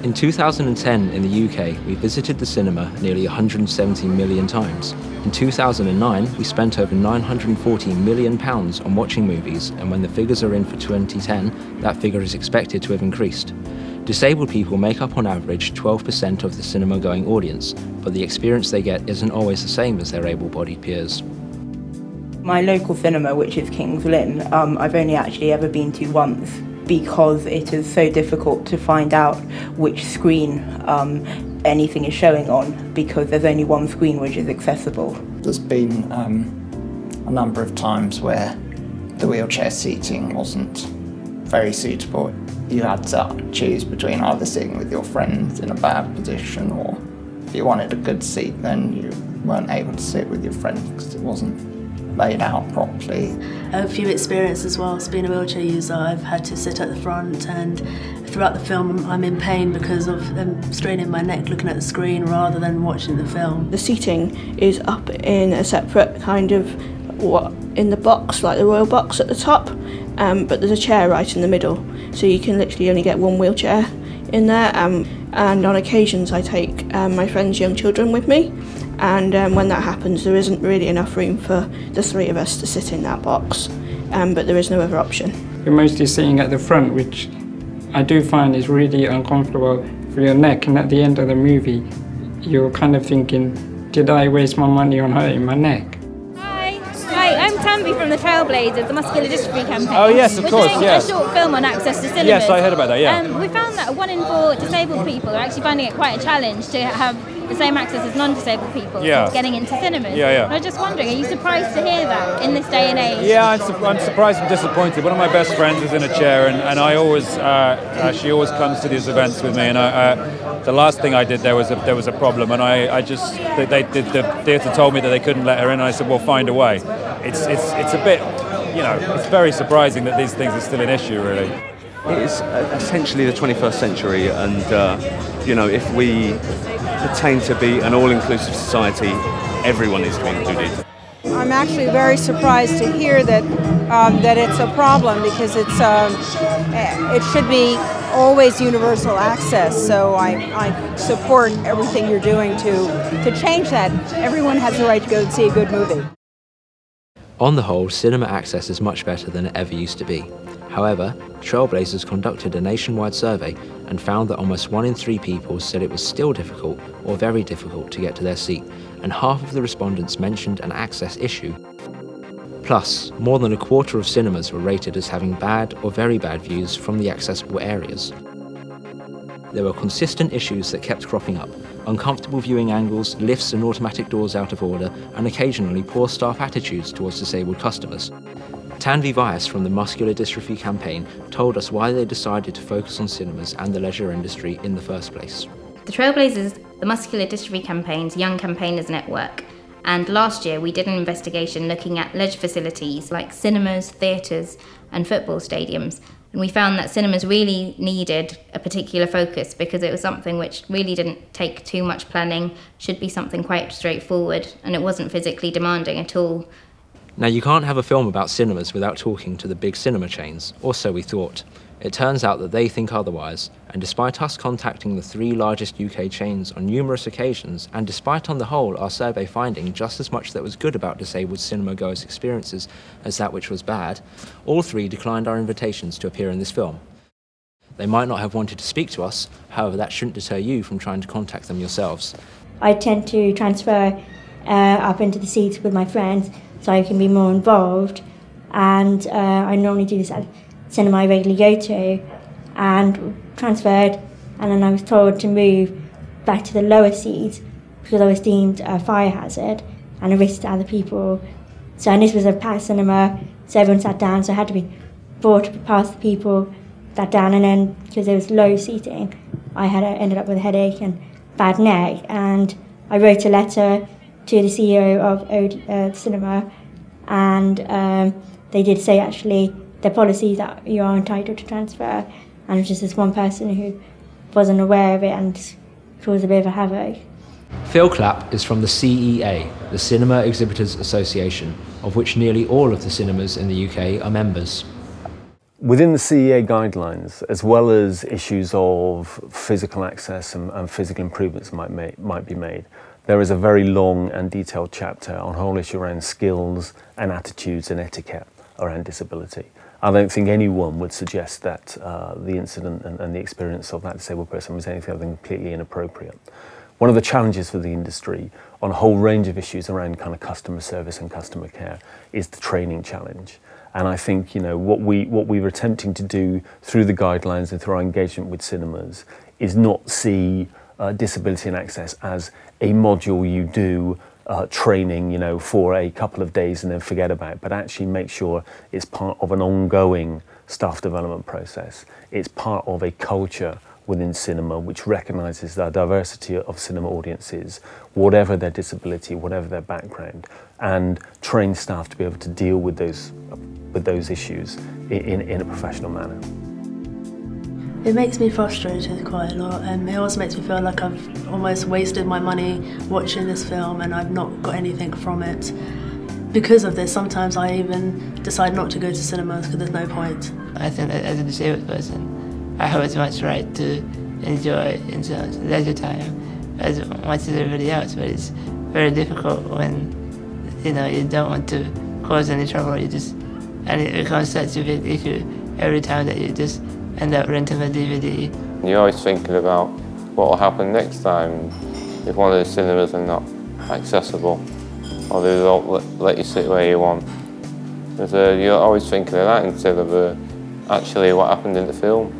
In 2010 in the UK, we visited the cinema nearly 170 million times. In 2009, we spent over £940 million on watching movies, and when the figures are in for 2010, that figure is expected to have increased. Disabled people make up on average 12% of the cinema-going audience, but the experience they get isn't always the same as their able-bodied peers. My local cinema, which is King's Lynn, I've only actually ever been to once, because it is so difficult to find out which screen anything is showing on, because there's only one screen which is accessible. There's been a number of times where the wheelchair seating wasn't very suitable. You had to choose between either sitting with your friends in a bad position, or if you wanted a good seat, then you weren't able to sit with your friends because it wasn't laid out properly. A few experiences whilst being a wheelchair user. I've had to sit at the front, and throughout the film I'm in pain because of straining my neck looking at the screen rather than watching the film. The seating is up in a separate kind of in the box, like the royal box at the top, but there's a chair right in the middle, so you can literally only get one wheelchair in there, and on occasions I take my friends' young children with me, and when that happens there isn't really enough room for the three of us to sit in that box, but there is no other option. You're mostly sitting at the front, which I do find is really uncomfortable for your neck, and at the end of the movie you're kind of thinking, did I waste my money on hurting my neck? Hi, I'm Tambi from the Trailblazers, the Muscular Dystrophy campaign. Oh yes, of course, We're doing a short film on access to cinemas. Yes, I heard about that, yeah. We found that 1 in 4 disabled people are actually finding it quite a challenge to have the same access as non-disabled people getting into cinemas. Yeah. And I was just wondering, are you surprised to hear that in this day and age? Yeah, I'm surprised and disappointed. One of my best friends is in a chair, and I always, she always comes to these events with me, and the last thing I did there was a problem, and the theatre told me that they couldn't let her in, and I said, well, find a way. It's a bit, it's very surprising that these things are still an issue, really. It is essentially the 21st century, and if we attain to be an all-inclusive society, everyone is to be included. I'm actually very surprised to hear that that it's a problem, because it should be always universal access. So I support everything you're doing to change that. Everyone has the right to go and see a good movie. On the whole, cinema access is much better than it ever used to be. However, Trailblazers conducted a nationwide survey and found that almost 1 in 3 people said it was still difficult or very difficult to get to their seat, and half of the respondents mentioned an access issue. Plus, more than a quarter of cinemas were rated as having bad or very bad views from the accessible areas. There were consistent issues that kept cropping up: uncomfortable viewing angles, lifts and automatic doors out of order, and occasionally poor staff attitudes towards disabled customers. Tanvi Vyas from the Muscular Dystrophy campaign told us why they decided to focus on cinemas and the leisure industry in the first place. The Trailblazers, the Muscular Dystrophy campaign's Young Campaigners Network, and last year we did an investigation looking at leisure facilities like cinemas, theatres and football stadiums, and we found that cinemas really needed a particular focus because it was something which really didn't take too much planning, should be something quite straightforward, and it wasn't physically demanding at all. Now, you can't have a film about cinemas without talking to the big cinema chains, or so we thought. It turns out that they think otherwise, and despite us contacting the 3 largest UK chains on numerous occasions, and despite on the whole our survey finding just as much that was good about disabled cinema goers' experiences as that which was bad, all 3 declined our invitations to appear in this film. They might not have wanted to speak to us, however that shouldn't deter you from trying to contact them yourselves. I tend to transfer up into the seats with my friends so I can be more involved, and I normally do this at cinema I regularly go to, and transferred, and then I was told to move back to the lower seats because I was deemed a fire hazard and a risk to other people. So, and this was a packed cinema, so everyone sat down, so I had to be brought past the people, sat down, and then because there was low seating, I ended up with a headache and bad neck, and I wrote a letter to the CEO of the cinema, and they did say actually their policy that you are entitled to transfer, and it was just this one person who wasn't aware of it and caused a bit of a havoc. Phil Clapp is from the CEA, the Cinema Exhibitors Association, of which nearly all of the cinemas in the UK are members. Within the CEA guidelines, as well as issues of physical access and physical improvements might be made, there is a very long and detailed chapter on a whole issue around skills and attitudes and etiquette around disability. I don't think anyone would suggest that the incident and the experience of that disabled person was anything other than completely inappropriate. One of the challenges for the industry on a whole range of issues around kind of customer service and customer care is the training challenge. And I think, you know, what we were attempting to do through the guidelines and through our engagement with cinemas is not see disability and access as a module you do training, you know, for a couple of days and then forget about, but actually make sure it's part of an ongoing staff development process. It's part of a culture within cinema which recognises the diversity of cinema audiences, whatever their disability, whatever their background, and train staff to be able to deal with those issues in a professional manner. It makes me frustrated quite a lot, and it also makes me feel like I've almost wasted my money watching this film and I've not got anything from it. Because of this, sometimes I even decide not to go to cinemas because there's no point. I think that as a disabled person, I have as much right to enjoy in leisure time as much as everybody else, but it's very difficult when, you know, you don't want to cause any trouble, and it becomes such a big issue every time that you just end up renting a DVD. You're always thinking about what will happen next time if one of the cinemas are not accessible, or they don't let you sit where you want. You're always thinking of that instead of actually what happened in the film.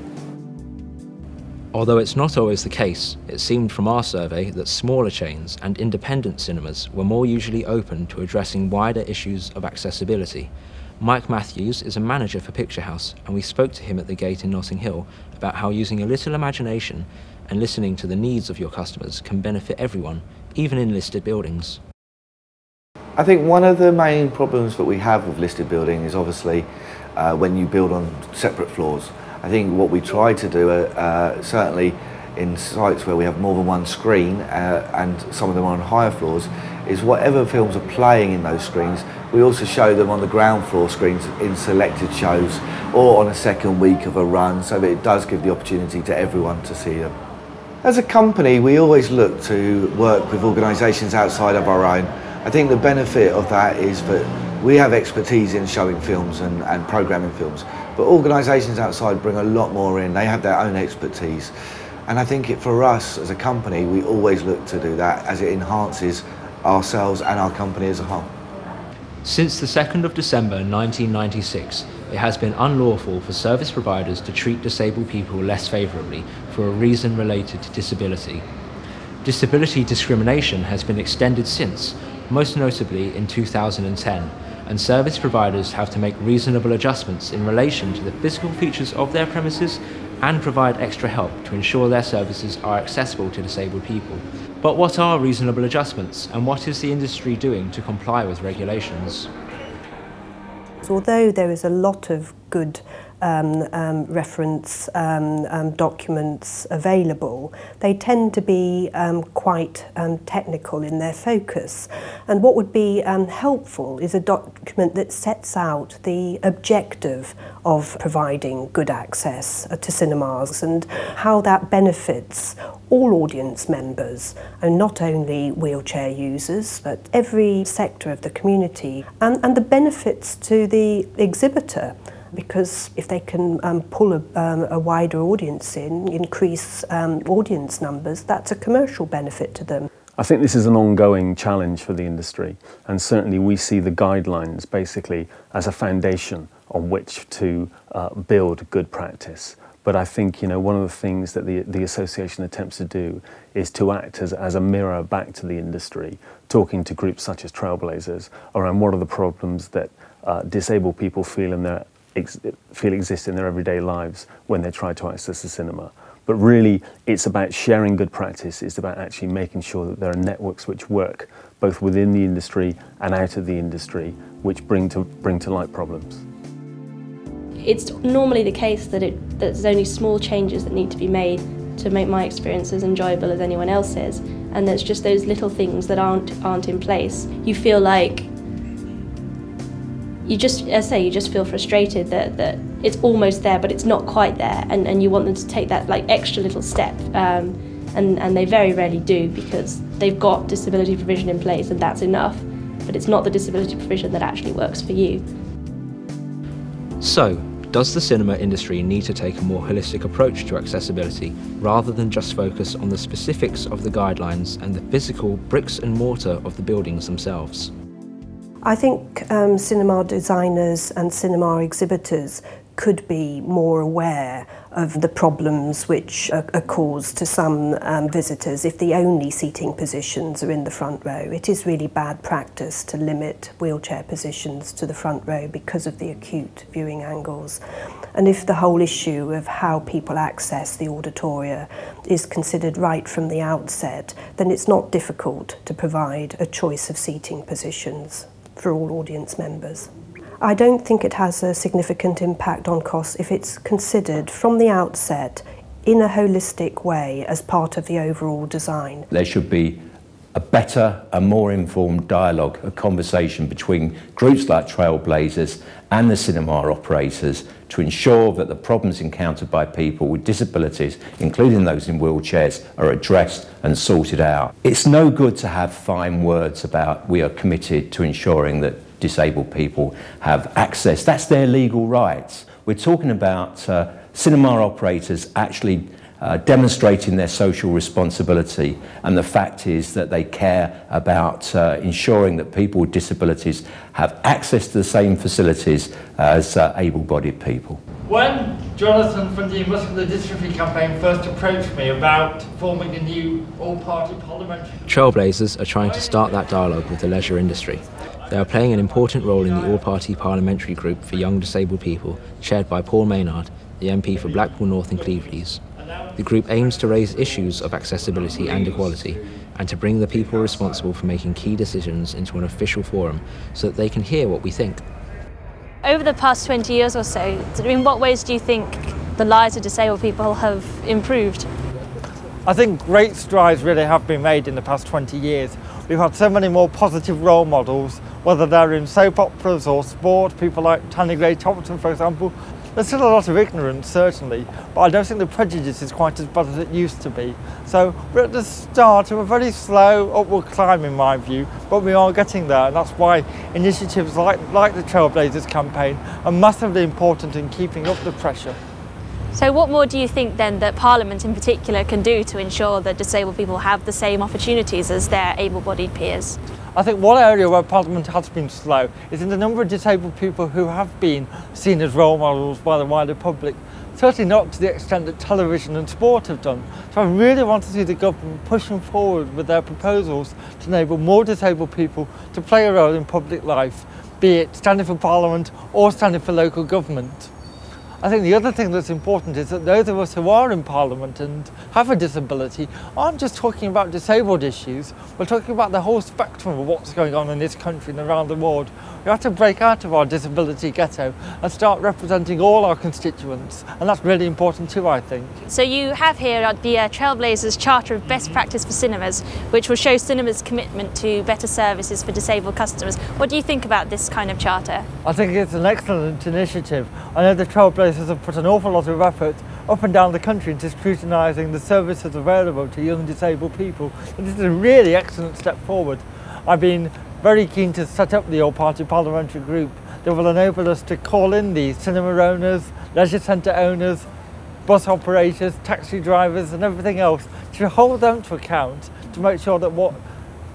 Although it's not always the case, it seemed from our survey that smaller chains and independent cinemas were more usually open to addressing wider issues of accessibility. Mike Matthews is a manager for Picture House, and we spoke to him at the gate in Notting Hill about how using a little imagination and listening to the needs of your customers can benefit everyone, even in listed buildings. I think one of the main problems that we have with listed building is obviously when you build on separate floors. I think what we try to do, certainly in sites where we have more than one screen and some of them are on higher floors, is whatever films are playing in those screens, we also show them on the ground floor screens in selected shows or on a second week of a run, so that it does give the opportunity to everyone to see them. As a company, we always look to work with organisations outside of our own. I think the benefit of that is that we have expertise in showing films and programming films, but organisations outside bring a lot more in. They have their own expertise. And I think for us as a company, we always look to do that as it enhances ourselves and our company as a whole. Since the 2nd of December 1996, it has been unlawful for service providers to treat disabled people less favourably for a reason related to disability. Disability discrimination has been extended since, most notably in 2010, and service providers have to make reasonable adjustments in relation to the physical features of their premises and provide extra help to ensure their services are accessible to disabled people. But what are reasonable adjustments, and what is the industry doing to comply with regulations? Although there is a lot of good reference documents available, they tend to be quite technical in their focus. And what would be helpful is a document that sets out the objective of providing good access to cinemas and how that benefits all audience members, and not only wheelchair users, but every sector of the community, and the benefits to the exhibitor. Because if they can pull a wider audience in, increase audience numbers, that's a commercial benefit to them. I think this is an ongoing challenge for the industry, and certainly we see the guidelines basically as a foundation on which to build good practice. But I think, you know, one of the things that the association attempts to do is to act as a mirror back to the industry, talking to groups such as Trailblazers around what are the problems that disabled people feel exist in their everyday lives when they try to access the cinema. But really, it's about sharing good practice. It's about actually making sure that there are networks which work both within the industry and out of the industry, which bring to light problems. It's normally the case that there's only small changes that need to be made to make my experience as enjoyable as anyone else's, and there's just those little things that aren't in place. You feel like you just, as I say, you just feel frustrated that it's almost there, but it's not quite there, and you want them to take that like extra little step, and they very rarely do, because they've got disability provision in place and that's enough, but it's not the disability provision that actually works for you. So, does the cinema industry need to take a more holistic approach to accessibility, rather than just focus on the specifics of the guidelines and the physical bricks and mortar of the buildings themselves? I think cinema designers and cinema exhibitors could be more aware of the problems which are caused to some visitors if the only seating positions are in the front row. It is really bad practice to limit wheelchair positions to the front row because of the acute viewing angles. And if the whole issue of how people access the auditoria is considered right from the outset, then it's not difficult to provide a choice of seating positions for all audience members. I don't think it has a significant impact on costs if it's considered from the outset in a holistic way as part of the overall design. There should be a better and more informed dialogue, a conversation between groups like Trailblazers and the cinema operators to ensure that the problems encountered by people with disabilities, including those in wheelchairs, are addressed and sorted out. It's no good to have fine words about we are committed to ensuring that disabled people have access. That's their legal rights. We're talking about cinema operators actually demonstrating their social responsibility, and the fact is that they care about ensuring that people with disabilities have access to the same facilities as able-bodied people. When Jonathan from the Muscular Dystrophy campaign first approached me about forming a new all-party parliamentary... Trailblazers are trying to start that dialogue with the leisure industry. They are playing an important role in the all-party parliamentary group for young disabled people, chaired by Paul Maynard, the MP for Blackpool North and Cleveland. The group aims to raise issues of accessibility and equality, and to bring the people responsible for making key decisions into an official forum so that they can hear what we think. Over the past 20 years or so, in what ways do you think the lives of disabled people have improved? I think great strides really have been made in the past 20 years. We've had so many more positive role models, whether they're in soap operas or sport, people like Tanny Gray-Thompson, for example. There's still a lot of ignorance, certainly, but I don't think the prejudice is quite as bad as it used to be. So we're at the start of a very slow upward climb, in my view, but we are getting there, and that's why initiatives like the Trailblazers campaign are massively important in keeping up the pressure. So what more do you think then that Parliament in particular can do to ensure that disabled people have the same opportunities as their able-bodied peers? I think one area where Parliament has been slow is in the number of disabled people who have been seen as role models by the wider public. Certainly not to the extent that television and sport have done. So I really want to see the government pushing forward with their proposals to enable more disabled people to play a role in public life, be it standing for Parliament or standing for local government. I think the other thing that's important is that those of us who are in Parliament and have a disability aren't just talking about disabled issues, we're talking about the whole spectrum of what's going on in this country and around the world. We have to break out of our disability ghetto and start representing all our constituents, and that's really important too, I think. So you have here the Trailblazers Charter of Best Practice for Cinemas, which will show cinemas' commitment to better services for disabled customers. What do you think about this kind of charter? I think it's an excellent initiative. I know the Trailblazers have put an awful lot of effort up and down the country into scrutinising the services available to young disabled people. And this is a really excellent step forward. I've been very keen to set up the all-party parliamentary group that will enable us to call in the cinema owners, leisure centre owners, bus operators, taxi drivers and everything else, to hold them to account to make sure that what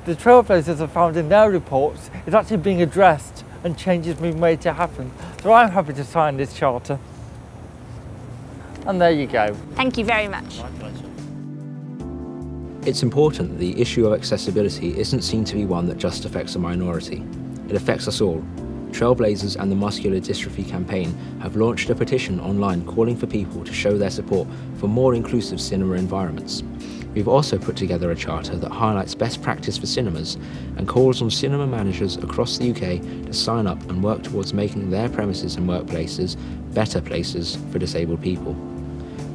the Trailblazers have found in their reports is actually being addressed and changes being made to happen. So I'm happy to sign this charter. And there you go. Thank you very much. My pleasure. It's important that the issue of accessibility isn't seen to be one that just affects a minority. It affects us all. Trailblazers and the Muscular Dystrophy campaign have launched a petition online calling for people to show their support for more inclusive cinema environments. We've also put together a charter that highlights best practice for cinemas and calls on cinema managers across the UK to sign up and work towards making their premises and workplaces better places for disabled people.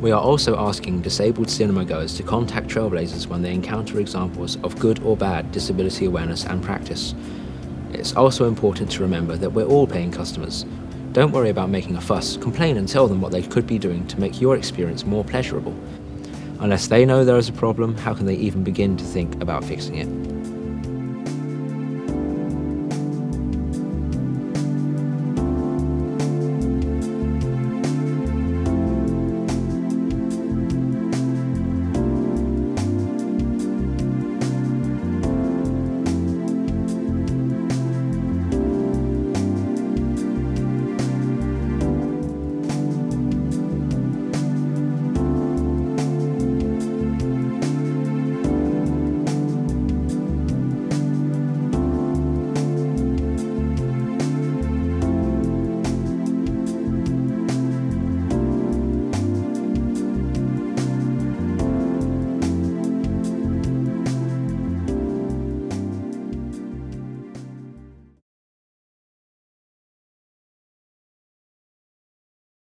We are also asking disabled cinema goers to contact Trailblazers when they encounter examples of good or bad disability awareness and practice. It's also important to remember that we're all paying customers. Don't worry about making a fuss, complain and tell them what they could be doing to make your experience more pleasurable. Unless they know there is a problem, how can they even begin to think about fixing it?